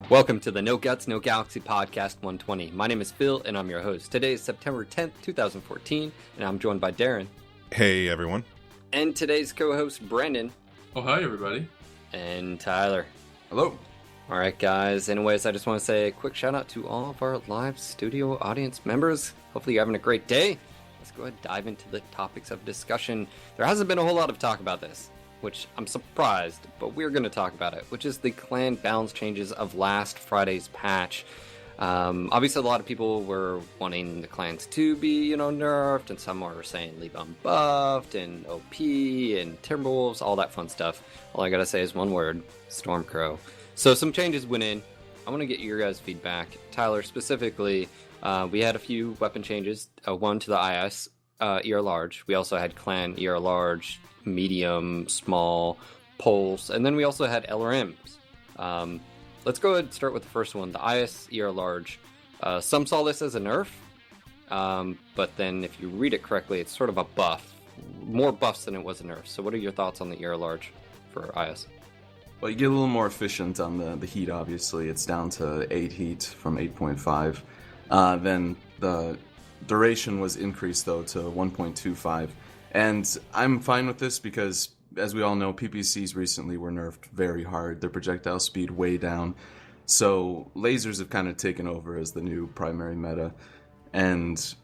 Welcome to the No Guts, No Galaxy Podcast 120. My name is Phil, and I'm your host. Today is September 10th, 2014, and I'm joined by Daeron. Hey, everyone. And today's co-host, Brandon. Oh, hi, everybody. And Tyler. Hello. All right, guys. Anyways, I just want to say a quick shout-out to all of our live studio audience members. Hopefully you're having a great day. Let's go ahead and dive into the topics of discussion. There hasn't been a whole lot of talk about this, which I'm surprised, but we're going to talk about it, which is the clan balance changes of last Friday's patch. Obviously, a lot of people were wanting the clans to be, nerfed, and some were saying leave unbuffed, and OP, and Timberwolves, all that fun stuff. All I gotta say is one word, Stormcrow. So some changes went in. I want to get your guys' feedback. Tyler, specifically, we had a few weapon changes. One to the IS, ER large. We also had clan ER large, medium, small, pulse, and then we also had LRMs. Let's go ahead and start with the first one, the IS ER large. Some saw this as a nerf, but then if you read it correctly, it's sort of a buff. More buffs than it was a nerf. So what are your thoughts on the ER large for IS? Well, you get a little more efficient on the heat, obviously. It's down to 8 heat from 8.5. Then the duration was increased, though, to 1.25. And I'm fine with this because, as we all know, PPCs recently were nerfed very hard. Their projectile speed way down. So lasers have kind of taken over as the new primary meta and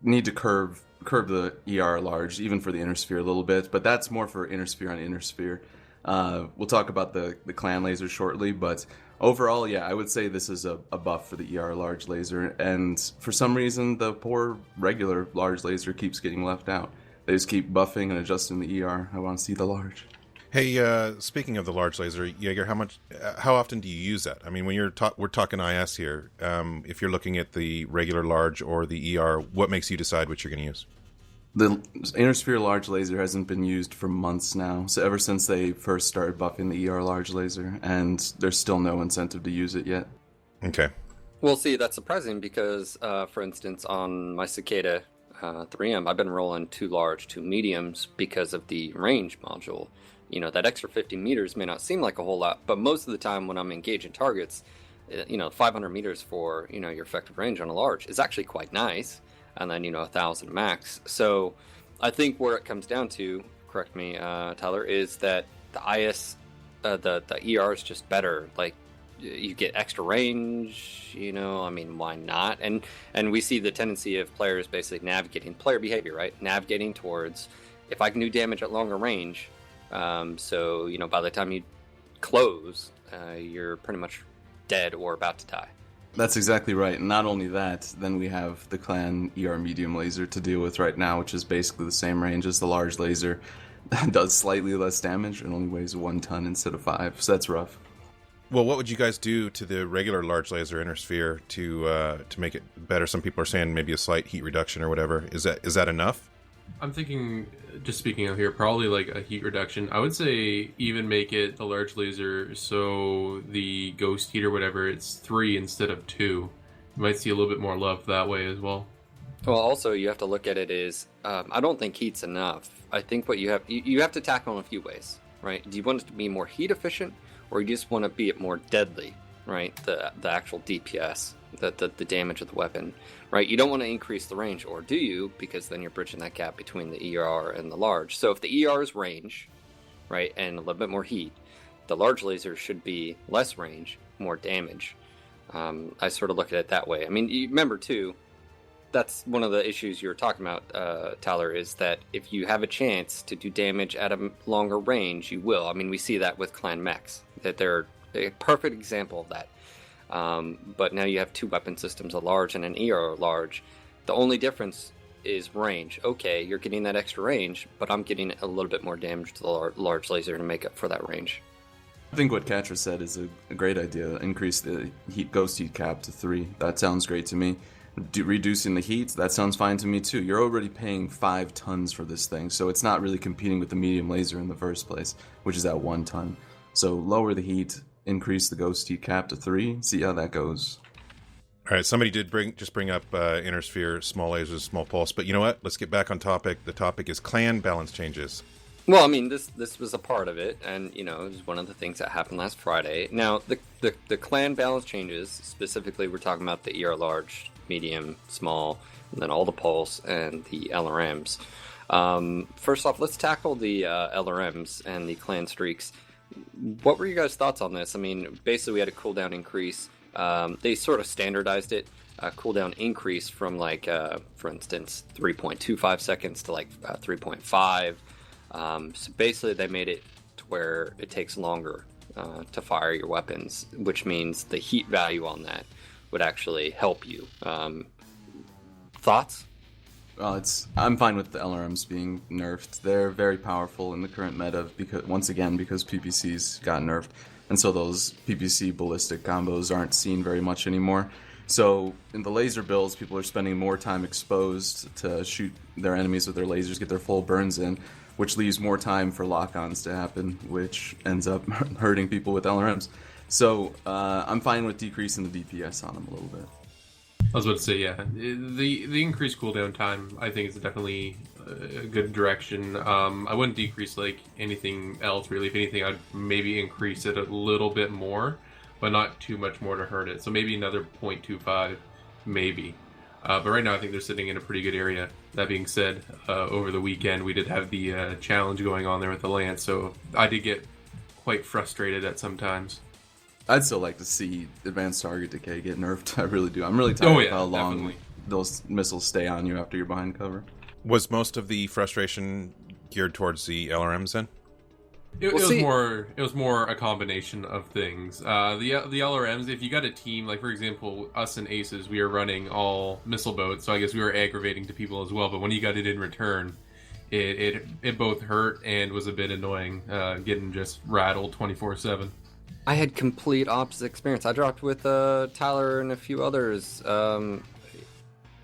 need to curve the ER large, even for the inner sphere a little bit. But that's more for inner sphere on inner sphere. We'll talk about the clan laser shortly, but overall, yeah, I would say this is a buff for the ER large laser. And for some reason, the poor regular large laser keeps getting left out. They just keep buffing and adjusting the ER. I want to see the large. Hey, speaking of the large laser, Jaeger, how often do you use that? I mean, when we're talking IS here, if you're looking at the regular large or the ER, what makes you decide what you're going to use? The inner sphere large laser hasn't been used for months now, so ever since they first started buffing the ER large laser, and there's still no incentive to use it yet. Okay. Well, see, that's surprising because, for instance, on my Cicada 3M, I've been rolling 2 large, 2 mediums because of the range module. That extra 50 meters may not seem like a whole lot, but most of the time when I'm engaging targets, 500 meters for, your effective range on a large is actually quite nice. And then, 1,000 max. So I think where it comes down to, correct me, Tyler, is that the IS, the ER is just better. Like, you get extra range, why not? And we see the tendency of players basically navigating player behavior, right? Navigating towards, if I can do damage at longer range, so, by the time you close, you're pretty much dead or about to die. That's exactly right. And not only that, then we have the clan ER medium laser to deal with right now, which is basically the same range as the large laser. Does slightly less damage and only weighs 1 ton instead of 5, so that's rough. Well, what would you guys do to the regular large laser inner sphere to make it better? Some people are saying maybe a slight heat reduction or whatever. Is that enough? I'm thinking, just speaking out here, probably like a heat reduction. I would say even make it a large laser so the ghost heat or whatever, it's 3 instead of 2. You might see a little bit more love that way as well. Well, also, you have to look at it as, I don't think heat's enough. I think what you have to tackle in a few ways, right? Do you want it to be more heat efficient, or you just want to be it more deadly, right? The actual DPS, the damage of the weapon, right? You don't want to increase the range, or do you? Because then you're bridging that gap between the ER and the large. So if the ER is range, right, and a little bit more heat, the large laser should be less range, more damage. I sort of look at it that way. I mean, you remember too, that's one of the issues you were talking about, Tyler, is that if you have a chance to do damage at a longer range, you will. I mean, we see that with clan mechs, that they're a perfect example of that. But now you have 2 weapon systems, a large and an ER large. The only difference is range. Okay, you're getting that extra range, but I'm getting a little bit more damage to the large laser to make up for that range. I think what Cattra said is a great idea. Increase the ghost heat cap to 3. That sounds great to me. Reducing the heat, that sounds fine to me too. You're already paying 5 tons for this thing, so it's not really competing with the medium laser in the first place, which is at 1 ton. So lower the heat, increase the ghost heat cap to 3, see how that goes. All right, somebody did bring up inner sphere, small lasers, small pulse, but you know what? Let's get back on topic. The topic is clan balance changes. Well, I mean, this was a part of it, and you know, it was one of the things that happened last Friday. Now, the clan balance changes. Specifically, we're talking about the ER large, medium, small, and then all the pulse and the LRMs. First off, let's tackle the LRMs and the clan streaks. What were you guys' thoughts on this? I mean, basically, we had a cooldown increase. They sort of standardized it. Cooldown increase from like, for instance, 3.25 seconds to like 3.5. So basically, they made it to where it takes longer to fire your weapons, which means the heat value on that would actually help you. Thoughts? Well, I'm fine with the LRMs being nerfed. They're very powerful in the current meta because PPCs got nerfed, and so those PPC ballistic combos aren't seen very much anymore. So in the laser builds, people are spending more time exposed to shoot their enemies with their lasers, get their full burns in, which leaves more time for lock-ons to happen, which ends up hurting people with LRMs. So I'm fine with decreasing the DPS on them a little bit. I was about to say, yeah, the increased cooldown time, I think, is definitely a good direction. I wouldn't decrease like anything else really. If anything, I'd maybe increase it a little bit more, but not too much more to hurt it. So maybe another 0.25, maybe. But right now, I think they're sitting in a pretty good area. That being said, over the weekend, we did have the challenge going on there with the Lance, so I did get quite frustrated at some times. I'd still like to see advanced target decay get nerfed. I really do. I'm really tired of how long definitely. Those missiles stay on you after you're behind cover. Was most of the frustration geared towards the LRMs then? It was more a combination of things. The LRMs, if you got a team, like for example, us and Aces, we are running all missile boats, so I guess we were aggravating to people as well. But when you got it in return, it both hurt and was a bit annoying, getting just rattled 24/7. I had complete opposite experience. I dropped with Tyler and a few others.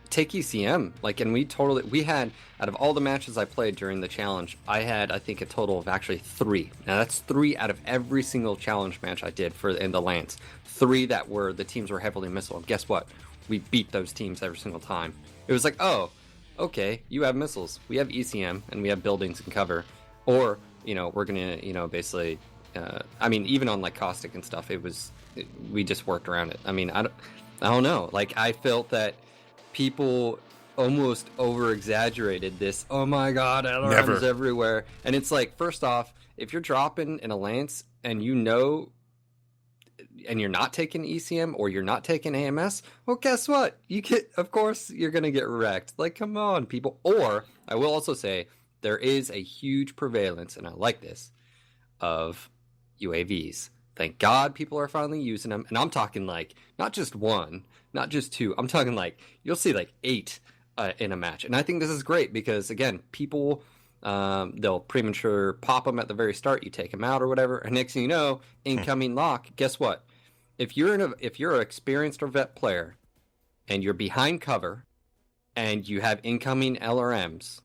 Take ECM, and we had, out of all the matches I played during the challenge, I had, I think, a total of actually 3. Now that's 3 out of every single challenge match I did in the Lance. 3 that were, the teams were heavily missile. And guess what? We beat those teams every single time. It was like, oh, okay, you have missiles. We have ECM, and we have buildings and cover. Or, we're going to, basically, even on, Caustic and stuff, we just worked around it. I mean, I don't know. I felt that people almost over-exaggerated this, oh my god, LRMs everywhere. And it's like, first off, if you're dropping in a Lance and and you're not taking ECM or you're not taking AMS, well, guess what? Of course, you're going to get wrecked. Come on, people. Or, I will also say, there is a huge prevalence, and I like this, of UAVs. Thank God people are finally using them. And I'm talking not just 1, not just 2. I'm talking you'll see 8 in a match. And I think this is great because, again, people, they'll premature pop them at the very start. You take them out or whatever. And next thing you know, incoming lock. Guess what? If you're an experienced or vet player and you're behind cover and you have incoming LRMs,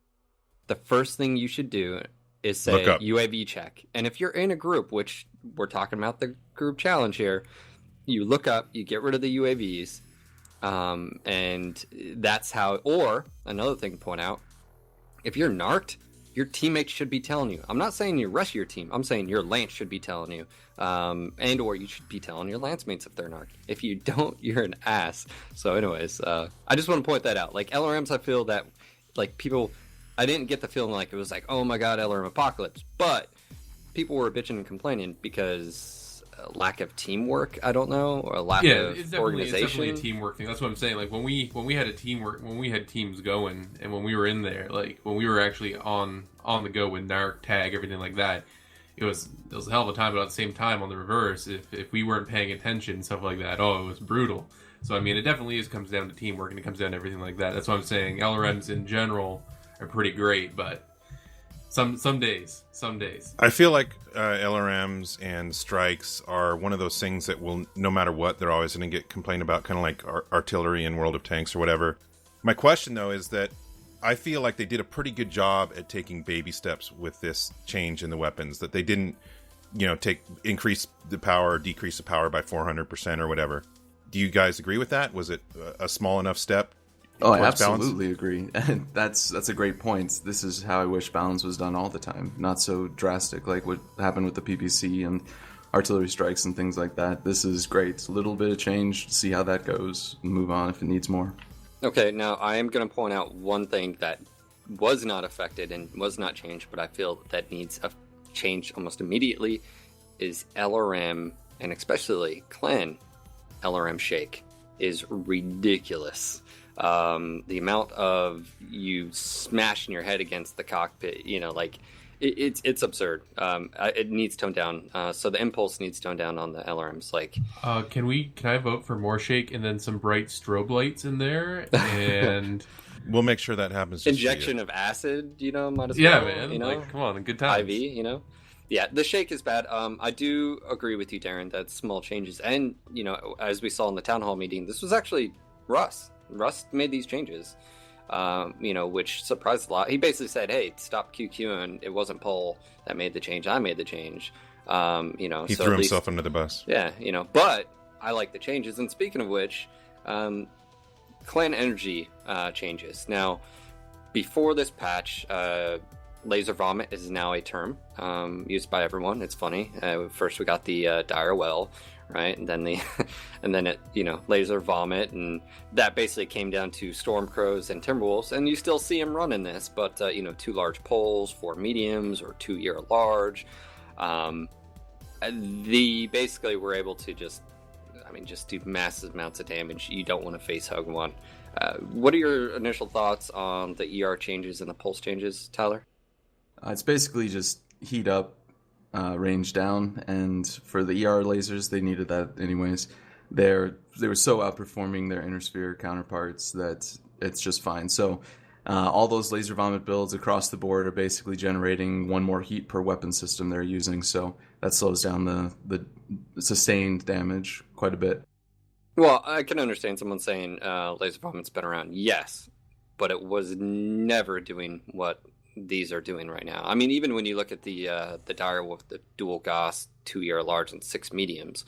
the first thing you should do is say UAV check. And if you're in a group, which we're talking about the group challenge here, you look up, you get rid of the UAVs, and that's how. Or another thing to point out, if you're narked, your teammates should be telling you. I'm not saying your rest of your team. I'm saying your Lance should be telling you, and or you should be telling your Lance mates if they're narked. If you don't, you're an ass. So, anyways, I just want to point that out. LRMs, I feel that people. I didn't get the feeling it was oh my god, LRM apocalypse, but people were bitching and complaining because lack of teamwork. I don't know, or lack of organization. It's definitely a teamwork thing. That's what I'm saying. When we had when we had teams going, and when we were in there, when we were actually on the go with narc tag, everything like that, it was a hell of a time. But at the same time, on the reverse, if we weren't paying attention, stuff like that, it was brutal. So I mean, it definitely comes down to teamwork, and it comes down to everything like that. That's what I'm saying. LRMs in general are pretty great, but some days. I feel like LRMs and strikes are one of those things that will, no matter what, they're always going to get complained about, kind of like artillery in World of Tanks or whatever. My question, though, is that I feel like they did a pretty good job at taking baby steps with this change in the weapons, that they didn't, increase the power or decrease the power by 400% or whatever. Do you guys agree with that? Was it a small enough step Oh, I towards balance? absolutely agree. And that's a great point. This is how I wish balance was done all the time. Not so drastic like what happened with the PPC and artillery strikes and things like that. This is great. A little bit of change, see how that goes, and move on if it needs more. Okay, now I am going to point out one thing that was not affected and was not changed, but I feel that needs a change almost immediately, is LRM, and especially clan LRM Shake is ridiculous. The amount of you smashing your head against the cockpit, like it's absurd. It needs toned down. So the impulse needs toned down on the LRMs. Can I vote for more Shake and then some bright strobe lights in there? And We'll make sure that happens. Just injection of acid, might as yeah, well. man, come on, good times. IV, Yeah, the Shake is bad. I do agree with you, Daeron, that small changes. And, as we saw in the town hall meeting, this was actually Russ. Russ made these changes, which surprised a lot. He basically said, hey, stop QQing. It wasn't Poll that made the change. I made the change. He threw himself under the bus. Yeah, but I like the changes. And speaking of which, clan energy changes. Now, before this patch, laser vomit is now a term used by everyone. It's funny. First we got the dire well, right, and then laser vomit, and that basically came down to storm crows and timberwolves, and you still see them running this, but 2 large poles, 4 mediums, or 2 ear large. Basically were able to just do massive amounts of damage. You don't want to face hug one. What are your initial thoughts on the ER changes and the pulse changes, Tyler? It's basically just heat up, range down, and for the ER lasers, they needed that anyways. They were so outperforming their inner sphere counterparts that it's just fine. So all those laser vomit builds across the board are basically generating 1 more heat per weapon system they're using, so that slows down the sustained damage quite a bit. Well, I can understand someone saying laser vomit's been around, yes, but it was never doing what these are doing right now. I mean, even when you look at the dire with the dual Gauss, 2 ear large, and 6 mediums,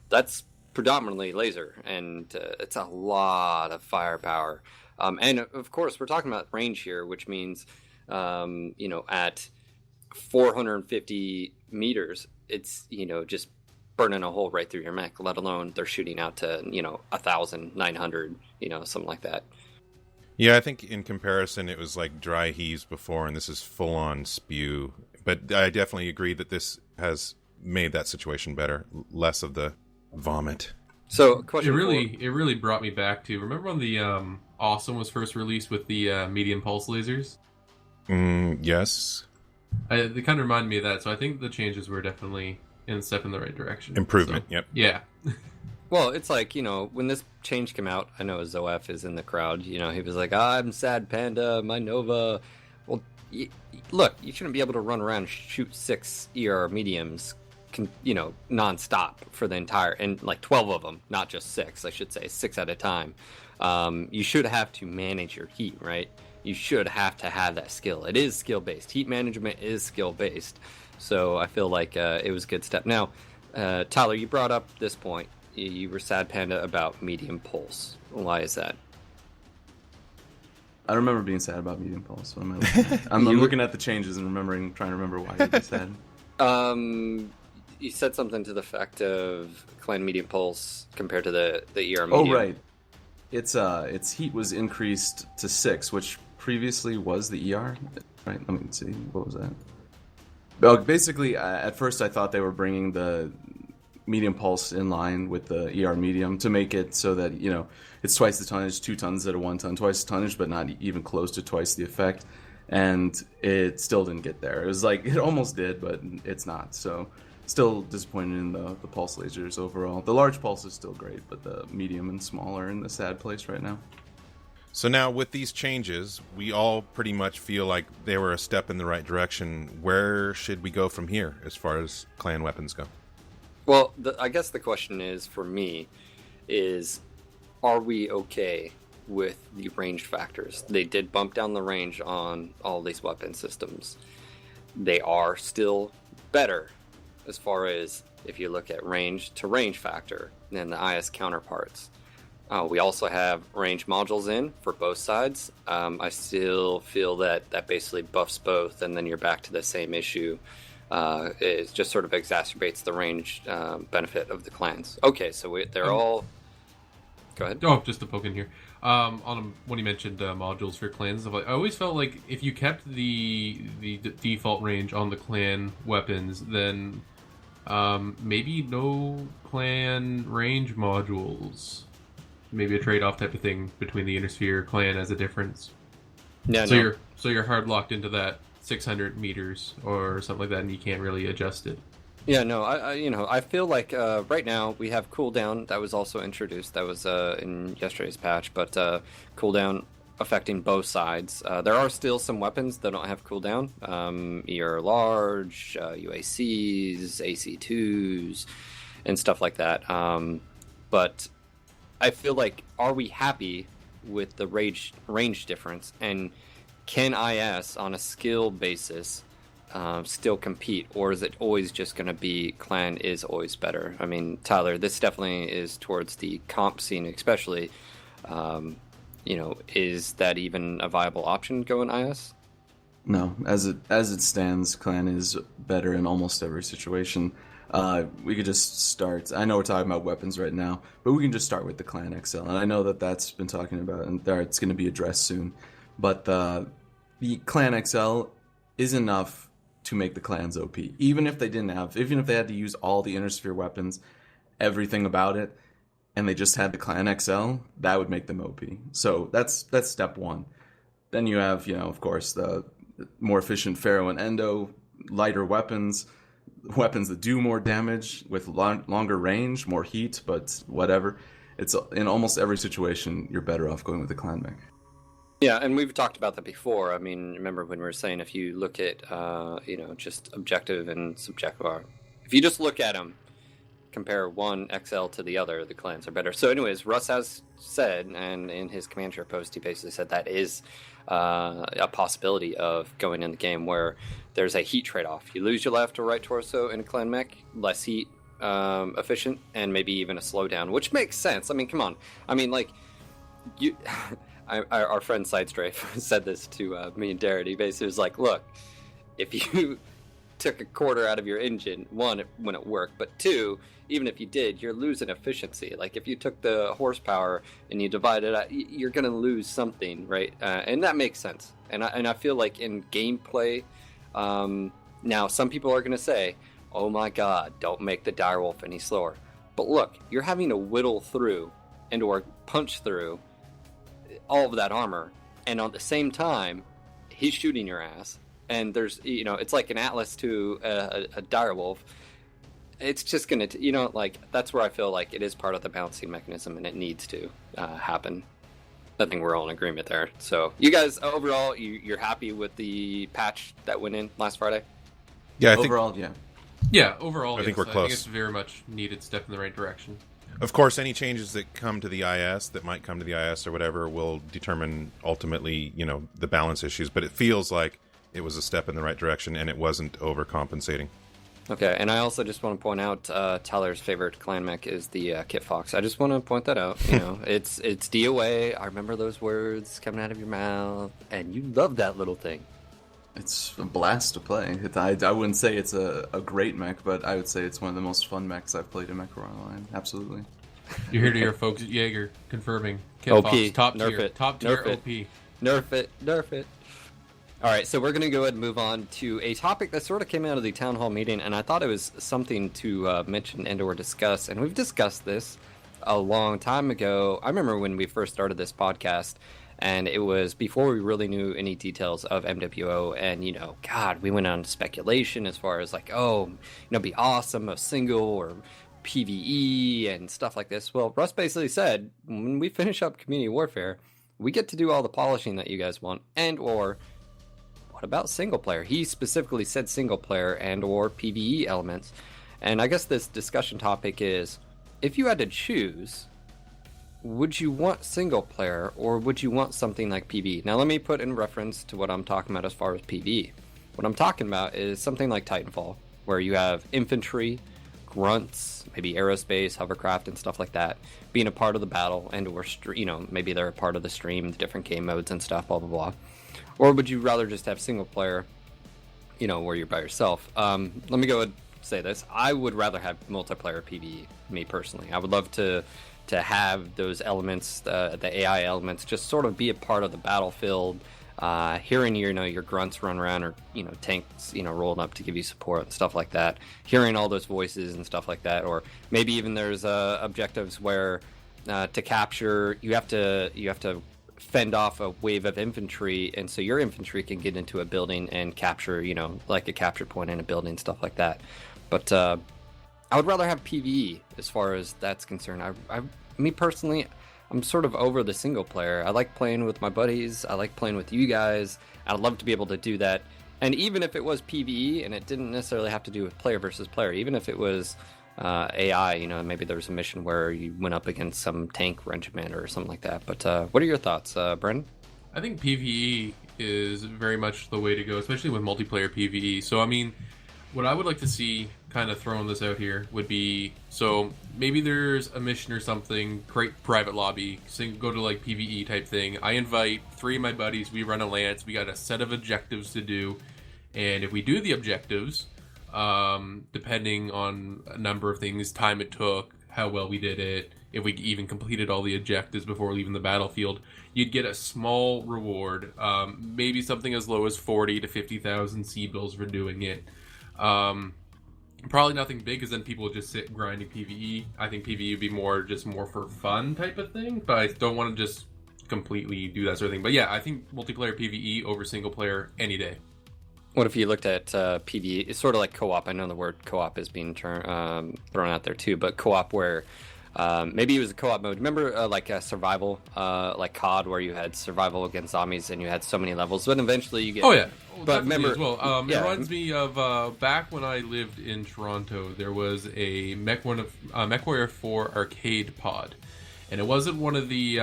that's predominantly laser, and it's a lot of firepower. And of course, we're talking about range here, which means, at 450 meters, it's, just burning a hole right through your mech, let alone they're shooting out to, 1,900, something like that. Yeah, I think in comparison, it was like dry heaves before, and this is full-on spew. But I definitely agree that this has made that situation better. Less of the vomit. So, question it really brought me back to, remember when the Awesome was first released with the medium pulse lasers? Yes. They kind of reminded me of that, so I think the changes were definitely a step in the right direction. Improvement, so, yep. Yeah. Well, it's like, when this change came out, I know Zoef is in the crowd, he was like, I'm Sad Panda, my Nova. Well, look, you shouldn't be able to run around and shoot 6 ER mediums, nonstop for the entire, and like 12 of them, not just 6, I should say, 6 at a time. You should have to manage your heat, right? You should have to have that skill. It is skill-based. Heat management is skill-based. So I feel like it was a good step. Now, Tyler, you brought up this point. You were Sad Panda about medium pulse. Why is that? I remember being sad about medium pulse. What am I looking at? I'm looking at the changes and trying to remember why you'd be sad. You said something to the effect of clan medium pulse compared to the ER medium. Oh, right. Its heat was increased to 6, which previously was the ER. Right, let me see. What was that? Well, basically, at first I thought they were bringing the medium pulse in line with the ER medium to make it so that, it's twice the tonnage, 2 tons instead of 1 ton, twice the tonnage, but not even close to twice the effect. And it still didn't get there. It was like, it almost did, but it's not. So, still disappointed in the pulse lasers overall. The large pulse is still great, but the medium and small are in the sad place right now. So now with these changes, we all pretty much feel like they were a step in the right direction. Where should we go from here as far as clan weapons go? Well, I guess the question is, for me, are we okay with the range factors? They did bump down the range on all these weapon systems. They are still better as far as if you look at range to range factor than the IS counterparts. We also have range modules in for both sides. I still feel that basically buffs both, and then you're back to the same issue. It just sort of exacerbates the range benefit of the clans. Okay, so they're all... Go ahead. Oh, just to poke in here. When you mentioned modules for clans, I always felt like if you kept the default range on the clan weapons, then maybe no clan range modules. Maybe a trade-off type of thing between the Innersphere clan as a difference. Yeah, so you're hard locked into that 600 meters or something like that, and you can't really adjust it. Yeah, no, I feel like right now we have cooldown that was also introduced. That was in yesterday's patch, but cooldown affecting both sides. There are still some weapons that don't have cooldown. ER large, UACs, AC2s, and stuff like that. But I feel like, are we happy with the range difference? And can IS on a skill basis still compete, or is it always just going to be clan is always better? I mean, Tyler, this definitely is towards the comp scene, especially. Is that even a viable option going IS? No, as it stands, clan is better in almost every situation. We could just start. I know we're talking about weapons right now, but we can just start with the Clan XL. And I know that's been talking about, and it's going to be addressed soon. But the Clan XL is enough to make the clans OP. Even if they had to use all the Innersphere weapons, everything about it, and they just had the Clan XL, that would make them OP. So that's step one. Then you have, of course, the more efficient Pharaoh and Endo, lighter weapons that do more damage with longer range, more heat, but whatever. It's in almost every situation, you're better off going with the clan mech. Yeah, and we've talked about that before. I mean, remember when we were saying if you look at, just objective and subjective, if you just look at them, compare one XL to the other, the clans are better. So anyways, Russ has said, and in his command share post, he basically said that is a possibility of going in the game where there's a heat trade-off. You lose your left or right torso in a clan mech, less heat efficient, and maybe even a slowdown, which makes sense. I mean, come on. I mean, like, you... Our friend Sidestrafe said this to me and Daeron. He basically was like, look, if you took a quarter out of your engine, one, it wouldn't work, but two, even if you did, you're losing efficiency. Like, if you took the horsepower and you divide it out, you're going to lose something, right? And that makes sense. And I feel like in gameplay, now some people are going to say, oh my god, don't make the direwolf any slower. But look, you're having to whittle through and or punch through all of that armor, and at the same time, he's shooting your ass. And there's, it's like an Atlas to a direwolf. It's just gonna, that's where I feel like it is part of the balancing mechanism, and it needs to happen. I think we're all in agreement there. So, you guys, overall, you're happy with the patch that went in last Friday? Yeah, overall, yeah. Yeah, overall, I think yes. we're close. I think it's a very much needed step in the right direction. Of course, any changes that come to the IS, that might come to the IS or whatever, will determine ultimately, the balance issues. But it feels like it was a step in the right direction, and it wasn't overcompensating. Okay, and I also just want to point out Tyler's favorite clan mech is the Kit Fox. I just want to point that out. It's DOA. I remember those words coming out of your mouth, and you love that little thing. It's a blast to play. I wouldn't say it's a great mech, but I would say it's one of the most fun mechs I've played in MechWarrior Online. Absolutely. You're here to hear folks at Jaeger confirming. Kit OP. Fox, top Nerf tier. it. Top tier Nerf it. OP. Nerf it. All right, so we're going to go ahead and move on to a topic that sort of came out of the town hall meeting, and I thought it was something to mention and or discuss, and we've discussed this a long time ago. I remember when we first started this podcast, and it was before we really knew any details of MWO, and, we went on speculation as far as like, be awesome, a single or PvE and stuff like this. Well, Russ basically said, when we finish up Community Warfare, we get to do all the polishing that you guys want, and or what about single player? He specifically said single player and or PvE elements. And I guess this discussion topic is, if you had to choose, would you want single player or would you want something like PvE? Now let me put in reference to what I'm talking about as far as PvE. What I'm talking about is something like Titanfall, where you have infantry, grunts, maybe aerospace, hovercraft, and stuff like that, being a part of the battle, and or maybe they're a part of the stream, the different game modes and stuff, blah blah blah? Or would you rather just have single player, where you're by yourself? Let me go and say this: I would rather have multiplayer PvE. Me personally, I would love to have those elements, the AI elements, just sort of be a part of the battlefield. Hearing your grunts run around, or tanks rolling up to give you support and stuff like that. Hearing all those voices and stuff like that, or maybe even there's objectives where to capture you have to fend off a wave of infantry, and so your infantry can get into a building and capture like a capture point in a building, stuff like that. But I would rather have PvE as far as that's concerned. Me personally, I'm sort of over the single player. I like playing with my buddies. I like playing with you guys. I'd love to be able to do that. And even if it was PvE and it didn't necessarily have to do with player versus player, even if it was AI, maybe there was a mission where you went up against some tank regiment or something like that. But what are your thoughts, Brendan? I think PvE is very much the way to go, especially with multiplayer PvE. So, I mean, what I would like to see, kind of throwing this out here, would be, so maybe there's a mission or something, create private lobby, go to like PvE type thing. I invite 3 of my buddies, we run a lance, we got a set of objectives to do, and if we do the objectives, depending on a number of things, time it took, how well we did it, if we even completed all the objectives before leaving the battlefield, you'd get a small reward, maybe something as low as 40 to 50,000 C-bills for doing it. Probably nothing big, because then people would just sit grinding PvE. I think PvE would be more for fun type of thing, but I don't want to just completely do that sort of thing. But yeah, I think multiplayer PvE over single player any day. What if you looked at PvE? It's sort of like co-op. I know the word co-op is being thrown out there too, but co-op where maybe it was a co-op mode. Remember like a survival, like COD, where you had survival against zombies and you had so many levels, but eventually you get... Oh, yeah. But remember, as well. It reminds me of back when I lived in Toronto, there was a MechWarrior 4 arcade pod, and it wasn't one of the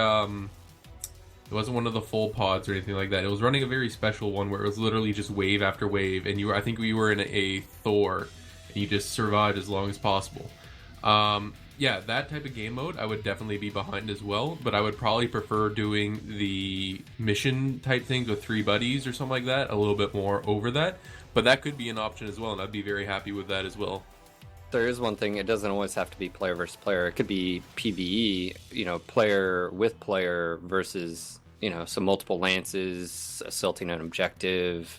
full pods or anything like that. It was running a very special one where it was literally just wave after wave, and I think we were in a Thor, and you just survived as long as possible. Yeah, that type of game mode I would definitely be behind as well, but I would probably prefer doing the mission type things with 3 buddies or something like that, a little bit more over that, but that could be an option as well, and I'd be very happy with that as well. There is one thing, it doesn't always have to be player versus player. It could be PvE, player with player versus, some multiple lances, assaulting an objective,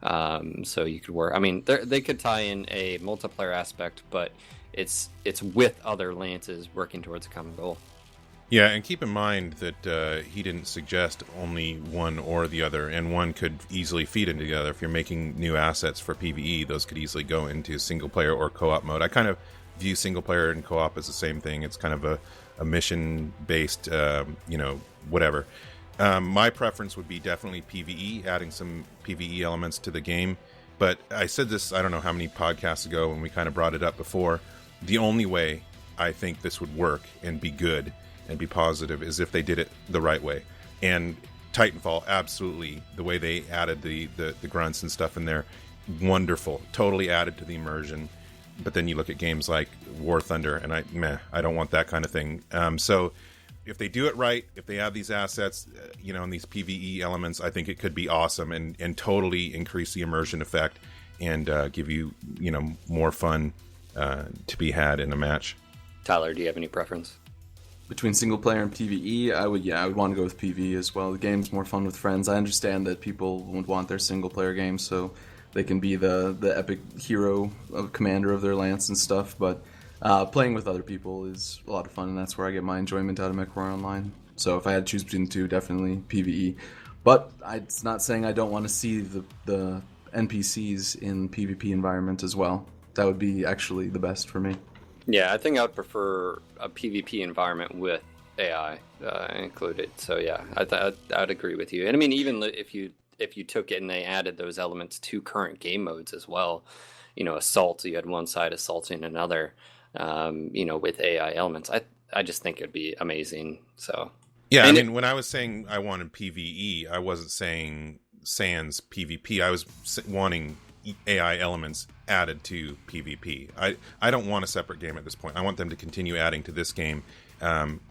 so you could work. I mean, they could tie in a multiplayer aspect, but it's with other lances working towards a common goal. Yeah, and keep in mind that he didn't suggest only one or the other, and one could easily feed into the other. If you're making new assets for PvE, those could easily go into single player or co-op mode. I kind of view single player and co-op as the same thing. It's kind of a mission-based, whatever. My preference would be definitely PvE, adding some PvE elements to the game. But I said this, I don't know how many podcasts ago when we kind of brought it up before. The only way I think this would work and be good and be positive is if they did it the right way. And Titanfall, absolutely, the way they added the grunts and stuff in there, wonderful, totally added to the immersion. But then you look at games like War Thunder, and I don't want that kind of thing. So if they do it right, if they add these assets, and these PvE elements, I think it could be awesome and totally increase the immersion effect and give you, more fun to be had in a match. Tyler, do you have any preference? Between single player and PvE, I would want to go with PvE as well. The game's more fun with friends. I understand that people would want their single player game so they can be the epic hero commander of their lance and stuff, but playing with other people is a lot of fun, and that's where I get my enjoyment out of MechWarrior Online. So if I had to choose between the two, definitely PvE. But it's not saying I don't want to see the NPCs in PvP environment as well. That would be actually the best for me. Yeah, I think I would prefer a PvP environment with AI included. So yeah, I'd agree with you. And I mean, even if you took it and they added those elements to current game modes as well, assault, you had one side assaulting another, with AI elements. I just think it'd be amazing. So yeah, and when I was saying I wanted PvE, I wasn't saying sans PvP. I was wanting AI elements added to PvP. I don't want a separate game at this point. I want them to continue adding to this game,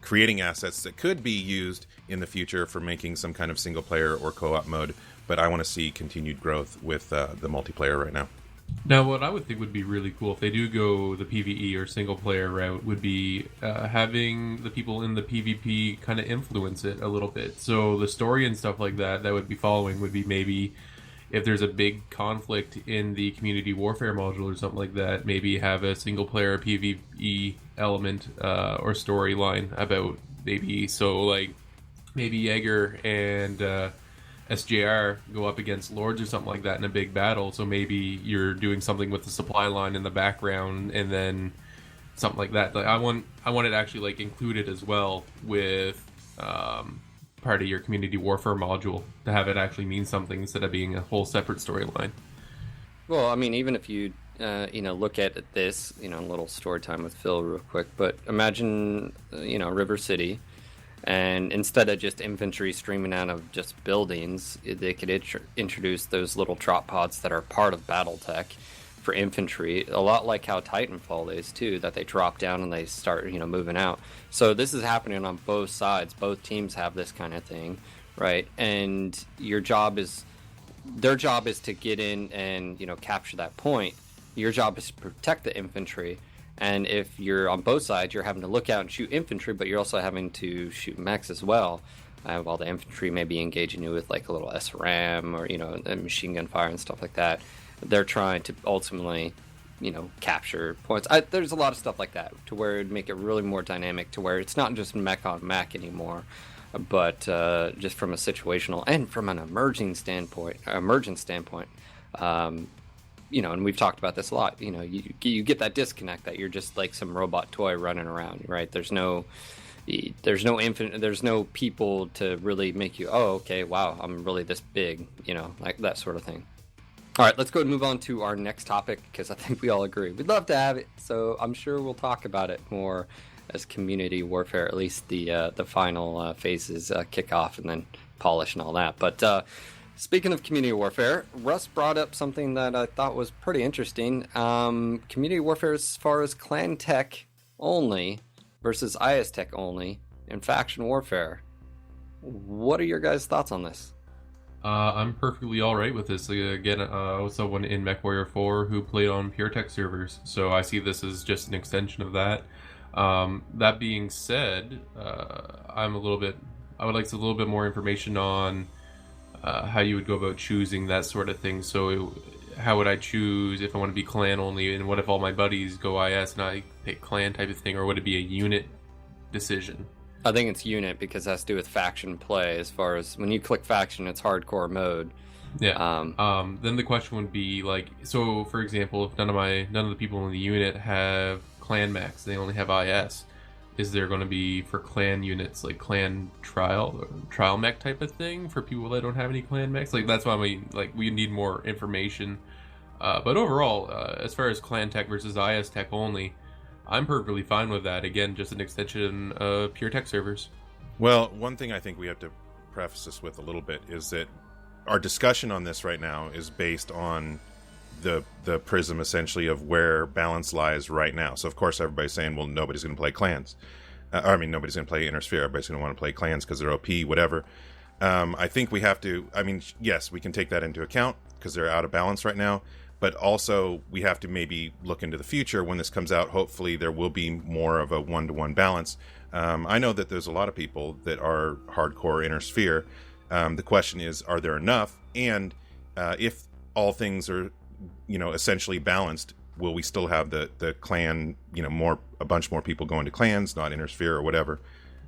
creating assets that could be used in the future for making some kind of single player or co-op mode, but I want to see continued growth with the multiplayer right now. Now, what I would think would be really cool if they do go the PvE or single player route would be having the people in the PvP kind of influence it a little bit. So the story and stuff like that would be following would be maybe if there's a big conflict in the community warfare module or something like that, maybe have a single player PvE element or storyline about maybe, so like maybe Jaeger and SJR go up against Lords or something like that in a big battle. So maybe you're doing something with the supply line in the background, and then something like that. Like I want it actually like included as well with part of your community warfare module to have it actually mean something instead of being a whole separate storyline. Well, I mean, even if you look at this, a little story time with Phil real quick, but imagine River City. And instead of just infantry streaming out of just buildings, they could introduce those little drop pods that are part of BattleTech for infantry, a lot like how Titanfall is too, that they drop down and they start moving out. So this is happening on both sides. Both teams have this kind of thing, right? And their job is to get in and capture that point. Your job is to protect the infantry. And if you're on both sides, you're having to look out and shoot infantry, but you're also having to shoot mechs as well, while the infantry may be engaging you with like a little SRM or a machine gun fire and stuff like that. They're trying to ultimately capture points. There's a lot of stuff like that to where it'd make it really more dynamic, to where it's not just mech on mech anymore, but just from a situational and from an emergent standpoint. And we've talked about this a lot. You get that disconnect that you're just like some robot toy running around, right? There's no people to really make you, oh, okay, wow, I'm really this big, like that sort of thing. All right, let's go and move on to our next topic, because I think we all agree we'd love to have it. So I'm sure we'll talk about it more as community warfare, at least the final phases kick off and then polish and all that. But speaking of community warfare, Russ brought up something that I thought was pretty interesting. Community warfare as far as clan tech only versus IS tech only and faction warfare. What are your guys' thoughts on this? I'm perfectly alright with this. Again, I was someone in MechWarrior 4 who played on pure tech servers, so I see this as just an extension of that. That being said, I would like a little bit more information on how you would go about choosing that sort of thing. So how would I choose if I want to be clan only, and what if all my buddies go IS and I pick clan type of thing, or would it be a unit decision? I think it's unit, because it has to do with faction play. As far as when you click faction, it's hardcore mode. Yeah. Then the question would be like, so for example, if none of the people in the unit have clan mechs, they only have IS. Is there going to be for clan units like clan trial mech type of thing for people that don't have any clan mechs? Like that's why we need more information. But overall, as far as clan tech versus IS tech only, I'm perfectly fine with that. Again, just an extension of pure tech servers. Well, one thing I think we have to preface this with a little bit is that our discussion on this right now is based on the prism essentially of where balance lies right now. So of course everybody's saying, well, nobody's going to play clans. Nobody's going to play Inner Sphere. Everybody's going to want to play clans because they're OP, whatever. I think we have to, yes, we can take that into account because they're out of balance right now. But also we have to maybe look into the future when this comes out. Hopefully there will be more of a one-to-one balance. I know that there's a lot of people that are hardcore Inner Sphere. The question is, are there enough? And if all things are essentially balanced, will we still have the clan, a bunch more people going to clans, not Inner Sphere or whatever?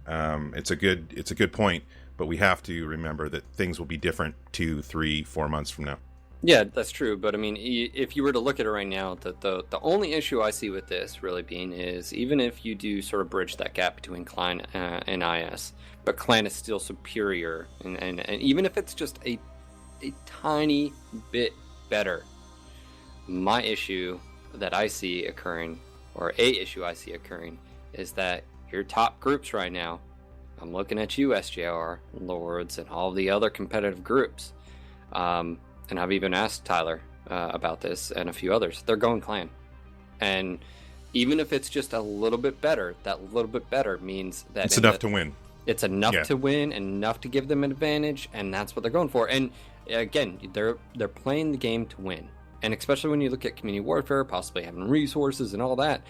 It's a good point, but we have to remember that things will be different 2, 3, 4 months from now. Yeah, that's true. But I mean, if you were to look at it right now, the only issue I see with this really being is, even if you do sort of bridge that gap between clan and IS, but clan is still superior, and even if it's just a tiny bit better, my issue that I see occurring, or a issue I see occurring, is that your top groups right now, I'm looking at you, SJR, Lords, and all the other competitive groups, and I've even asked Tyler, about this, and a few others. They're going clan, and even if it's just a little bit better, that little bit better means that it's enough to win. It's enough to win, enough to give them an advantage, and that's what they're going for. And again, they're playing the game to win, and especially when you look at community warfare, possibly having resources and all that,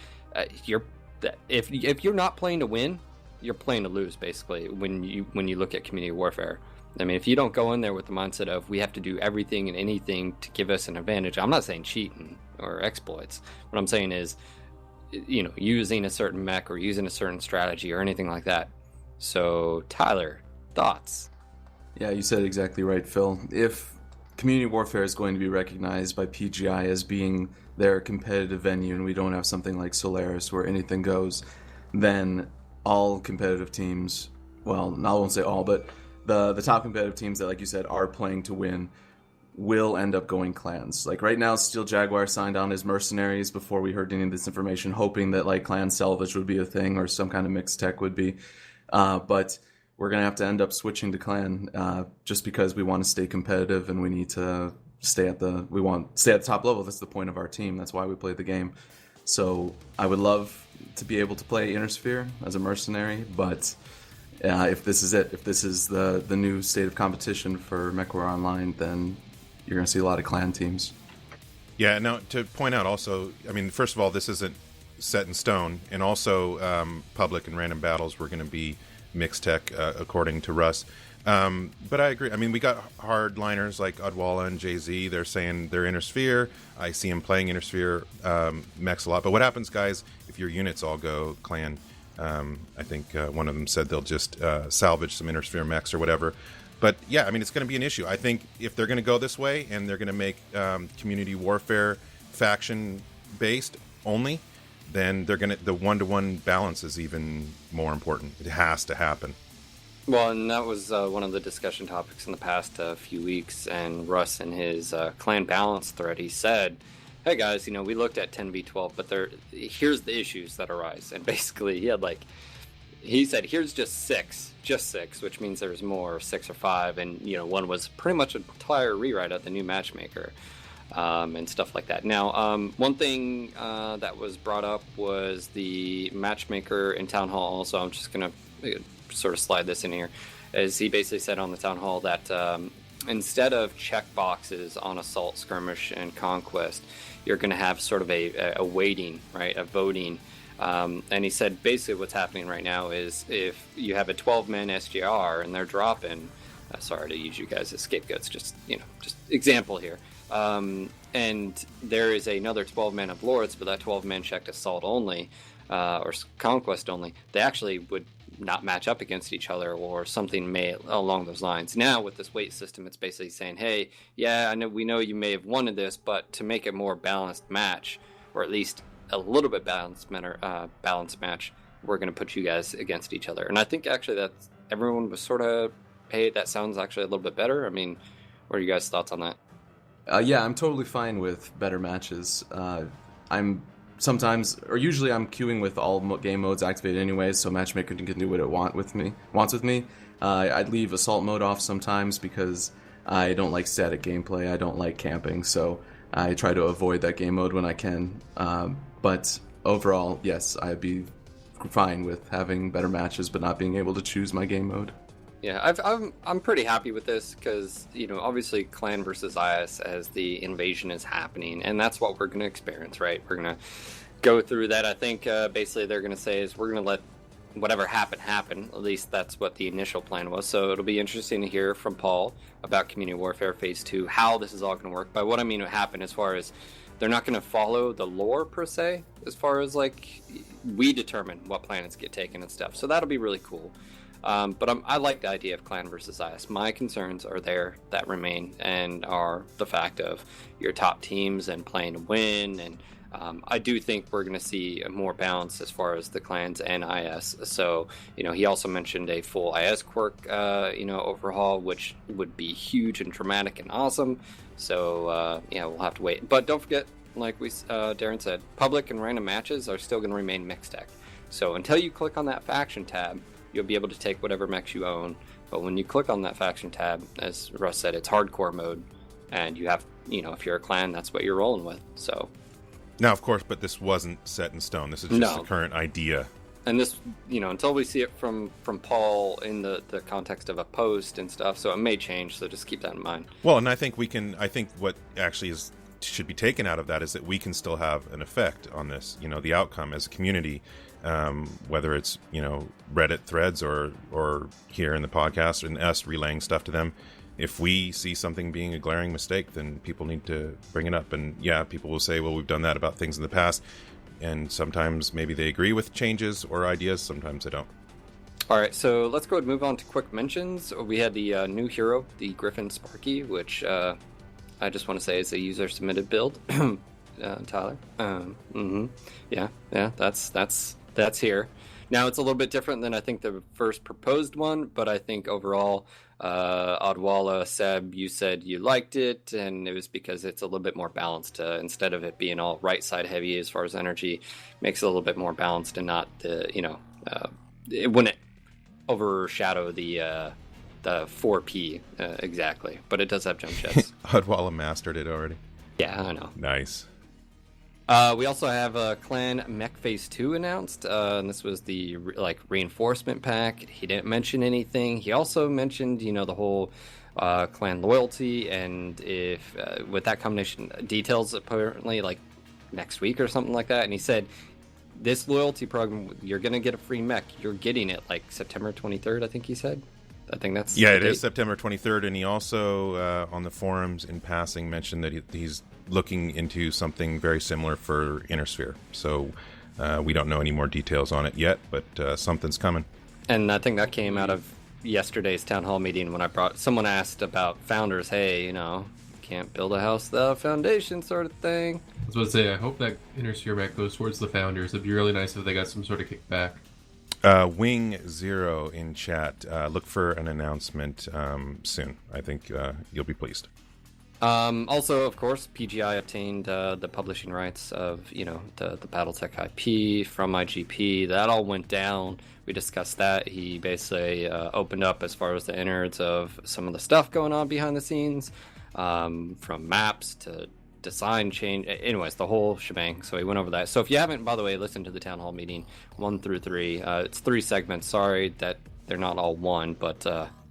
if you're not playing to win, you're playing to lose. Basically, when you look at community warfare, I mean, if you don't go in there with the mindset of we have to do everything and anything to give us an advantage, I'm not saying cheating or exploits. What I'm saying is, using a certain mech or using a certain strategy or anything like that. So, Tyler, thoughts? Yeah, you said exactly right, Phil. If community warfare is going to be recognized by PGI as being their competitive venue, and we don't have something like Solaris where anything goes, then all competitive teams, well, I won't say all, but the top competitive teams that, like you said, are playing to win will end up going clans. Like right now, Steel Jaguar signed on as mercenaries before we heard any of this information, hoping that like clan salvage would be a thing or some kind of mixed tech would be. But we're going to have to end up switching to clan just because we want to stay competitive and we need to stay at the top level. That's the point of our team. That's why we play the game. So I would love to be able to play Inner Sphere as a mercenary, but if this is it, if this is the new state of competition for MechWarrior Online, then you're going to see a lot of clan teams. Yeah, now to point out also, I mean, first of all, this isn't set in stone, and also public and random battles were going to be mixed tech, according to Russ. But I agree. I mean, we got hardliners like Odwalla and Jay-Z. They're saying they're Inner Sphere. I see them playing Inner Sphere mechs a lot. But what happens, guys, if your units all go clan? I think one of them said they'll just salvage some Inner Sphere mechs or whatever. But yeah, I mean, it's going to be an issue. I think if they're going to go this way and they're going to make community warfare faction based only, then they're going to, the one-to-one balance is even more important. It has to happen. Well, and that was one of the discussion topics in the past few weeks. And Russ, in his clan balance thread, he said, "Hey guys, we looked at 10v12, but here's the issues that arise." And basically, he said, "Here's just six, which means there's more, 6 or 5, and one was pretty much an entire rewrite of the new matchmaker." And stuff like that. Now, one thing that was brought up was the matchmaker in Town Hall. Also, I'm just going to sort of slide this in here, as he basically said on the Town Hall that instead of check boxes on Assault, Skirmish, and Conquest, you're going to have sort of a weighting, right, a voting. And he said basically what's happening right now is if you have a 12-man SGR and they're dropping, sorry to use you guys as scapegoats, just example here. And there is another 12-man of Lords, but that 12-man checked Assault only, or Conquest only. They actually would not match up against each other or something along those lines. Now with this weight system, it's basically saying, hey, yeah, we know you may have wanted this, but to make it more balanced match, or at least a little bit balanced match, we're going to put you guys against each other. And I think actually that everyone was sort of, hey, that sounds actually a little bit better. I mean, what are you guys' thoughts on that? Yeah, I'm totally fine with better matches. Usually I'm queuing with all game modes activated anyway, so Matchmaker can do what it wants with me. I'd leave Assault mode off sometimes because I don't like static gameplay. I don't like camping, so I try to avoid that game mode when I can. But overall, yes, I'd be fine with having better matches, but not being able to choose my game mode. Yeah, I'm pretty happy with this because, obviously clan versus IS as the invasion is happening, and that's what we're going to experience, right? We're going to go through that. I think basically they're going to say is we're going to let whatever happen. At least that's what the initial plan was. So it'll be interesting to hear from Paul about Community Warfare Phase 2, how this is all going to work. By what I mean what happen as far as they're not going to follow the lore per se, as far as like we determine what planets get taken and stuff. So that'll be really cool. But I like the idea of clan versus IS. My concerns are there that remain and are the fact of your top teams and playing to win. And I do think we're going to see a more balance as far as the clans and IS. So, he also mentioned a full IS quirk, overhaul, which would be huge and dramatic and awesome. So, we'll have to wait. But don't forget, like Daeron said, public and random matches are still going to remain mixed tech. So until you click on that faction tab, you'll be able to take whatever mechs you own. But when you click on that faction tab, as Russ said, it's hardcore mode, and you have if you're a clan, that's what you're rolling with. So Now, of course, but this wasn't set in stone. This is just the current idea. And this, until we see it from Paul in the context of a post and stuff, so it may change. So just keep that in mind. Well, and I think what actually should be taken out of that is that we can still have an effect on this. The outcome as a community, whether it's Reddit threads or here in the podcast and us relaying stuff to them. If we see something being a glaring mistake, then people need to bring it up. And yeah, people will say, well, we've done that about things in the past. And sometimes maybe they agree with changes or ideas. Sometimes they don't. All right, so let's go ahead and move on to quick mentions. We had the new hero, the Griffin Sparky, which I just want to say is a user-submitted build. Tyler. Yeah, that's here. Now, it's a little bit different than I think the first proposed one, but I think overall, Odwalla, Seb, you said you liked it, and it was because it's a little bit more balanced. Instead of it being all right side heavy as far as energy, makes it a little bit more balanced and not it wouldn't overshadow the 4P exactly, but it does have jump jets. Odwalla mastered it already. Yeah, I know. Nice. We also have a Clan Mech Phase 2 announced, and this was the reinforcement pack. He didn't mention anything. He also mentioned, the whole clan loyalty, and if with that combination, details apparently next week or something like that. And he said, this loyalty program, you're going to get a free mech. You're getting it September 23rd, I think he said. I think that's it is September 23rd, and he also on the forums in passing mentioned that he's looking into something very similar for Inner Sphere. So we don't know any more details on it yet, but something's coming. And I think that came out of yesterday's town hall meeting when someone asked about founders. Hey, can't build a house without a foundation, sort of thing. I was about to say, I hope that Inner Sphere mech goes towards the founders. It'd be really nice if they got some sort of kickback. Wing Zero in chat. Look for an announcement soon. I think you'll be pleased. Also, of course, PGI obtained the publishing rights of the BattleTech IP from IGP. That all went down. We discussed that. He basically opened up as far as the innards of some of the stuff going on behind the scenes, from maps to design change, anyways, the whole shebang. So he went over that. So if you haven't, by the way, listened to the town hall meeting 1 through 3, it's 3 segments. Sorry that they're not all one, but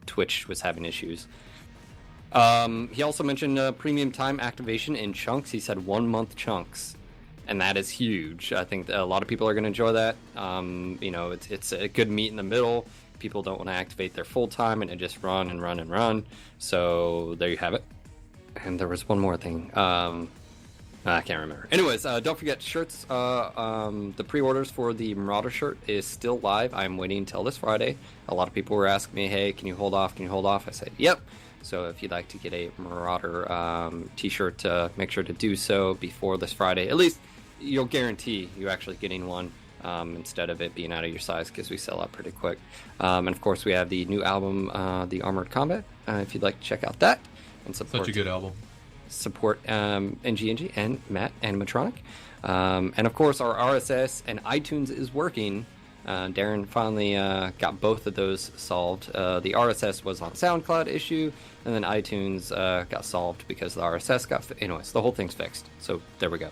Twitch was having issues. He also mentioned premium time activation in chunks. He said 1 month chunks, and that is huge. I think a lot of people are going to enjoy that. It's a good meet in the middle. People don't want to activate their full time and just run and run and run. So there you have it. And there was one more thing. I can't remember. Anyways, don't forget shirts. The pre-orders for the Marauder shirt is still live. I'm waiting until this Friday. A lot of people were asking me, hey, can you hold off? I said, yep. So if you'd like to get a Marauder t-shirt, make sure to do so before this Friday. At least you'll guarantee you actually getting one instead of it being out of your size, because we sell out pretty quick. And of course, we have the new album, The Armored Combat, if you'd like to check out that. And support, such a good album. Support NGNG and Matt Animatronic. And of course, our RSS and iTunes is working. Daeron finally got both of those solved. The RSS was on SoundCloud issue, and then iTunes got solved because the RSS got... Anyways, the whole thing's fixed. So there we go.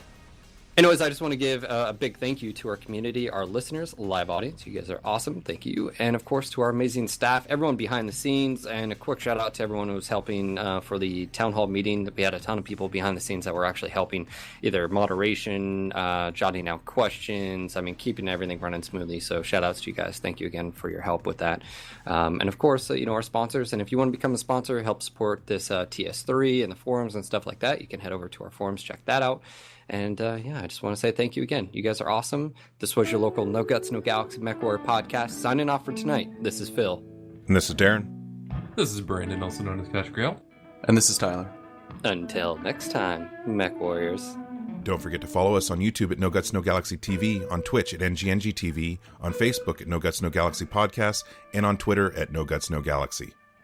Anyways, I just want to give a big thank you to our community, our listeners, live audience. You guys are awesome. Thank you. And, of course, to our amazing staff, everyone behind the scenes, and a quick shout-out to everyone who was helping for the town hall meeting. We had a ton of people behind the scenes that were actually helping, either moderation, jotting down questions, keeping everything running smoothly. So shout-outs to you guys. Thank you again for your help with that. And, of course, our sponsors. And if you want to become a sponsor, help support this TS3 and the forums and stuff like that, you can head over to our forums, check that out. And, I just want to say thank you again. You guys are awesome. This was your local No Guts, No Galaxy MechWarrior podcast. Signing off for tonight. This is Phil. And this is Daeron. This is Brandon, also known as Cattra. And this is Tyler. Until next time, Mech Warriors. Don't forget to follow us on YouTube at NoGutsNoGalaxy TV, on Twitch at NGNG TV, on Facebook at No Guts No Galaxy Podcast, and on Twitter at No Guts No Galaxy.